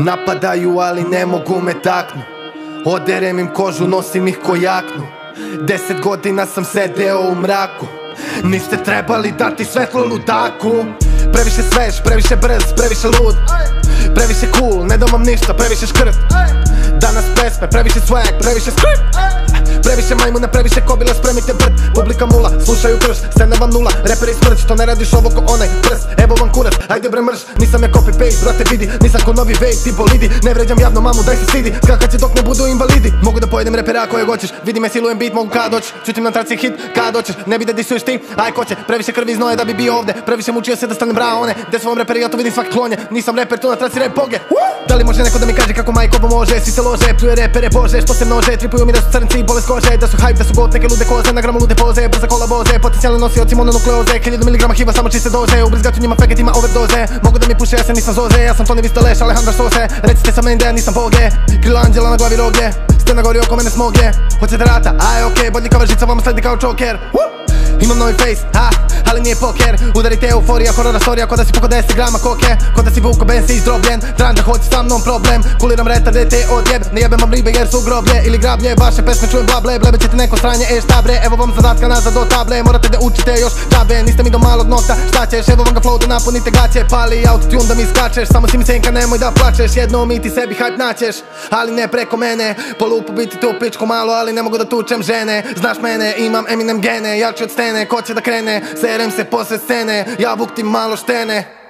Napadaju, ali ne mogu me taknu. Oderem im kožu, nosim ih ko jaknu. 10 godina sam sedeo u mraku. Niste trebali dati svetlo ludaku. Previše svež, previše brz, previše lud, previše cool, ne dam vam ništa, previše škrt. Danas pesme, previše swag, previše script. Previše majmuna, previše kobila, spremite brd. Publika mula, slušaju krš, scena vam nula. Reperi smrć, to ne radiš ovo ko onaj prs. Evo vam kurac, ajde bre mrš. Nisam ja copy paste, brate vidi. Nisam ko novi vape, ti bolidi. Ne vređam javno mamu, daj se sidi. Skakat će dok ne budu invalidi. Mogu da pojedem repera ako je hoćeš. Vidi me, silujem beat, mogu kad hoćeš. Čutim na traci hit, kad hoćeš. Ne bi da disuješ ti, aj ko će. Previše krvi iz noje da bi bio ovde. Previše mučio se da stanem braone. Gde su vam reperi, ja to vidim svaki klonje. Nisam reper, tu na traci rap boge. Da li može neko da mi kaže kako majko može? Svi se lože, pljuje repere bože, što se množe. Tripuju mi da su crnci i bolest kože. Da su hype, da su got, neke lude koze. Na gramu lude poze, brza kola voze. Potencijalni nosioci mononukleoze. 1000 miligrama hiva, samo čiste doze. Ubrizgaću njima feketima overdoze. Mogu da mi puše, ja se nisam zoze. Ja sam Tony Vistaleš, Alejandro Sose. Recite sa meni da ja nisam boge. Krila anđela na glavi roge. Scena gori oko mene smoge. Hoćete rata, aj okej, bodljikava žica vama sledi kao čoker. Imam novi face, ali nije poker. Udarite euforija, horora storija. Ko da si poko 10 grama koke. Ko da si vuko ben si izdrobljen. Tranđa hoće sa mnom problem. Kuliram retarde te odjeb. Ne jebem vam ribe jer su groblje ili grablje. Vaše pesme čujem blable. Blebećete neko stranje, šta bre. Evo vam zadatka nazad do table. Morate da učite još džabe. Niste mi do malog nokta, šta ćeš? Evo vam ga flow da napunite gaće. Pali autotune da mi skačeš. Samo si mi senka, nemoj da plačeš. Jednom i ti sebi hype naćeš, ali ne preko mene. Po lupu biti tu pičku malo, ali ne mogu da tučem žene. Znaš mene, imam Eminem gene. Jači od stene, ko će da krene? Serem se posle scene, ja vuk ti malo štene.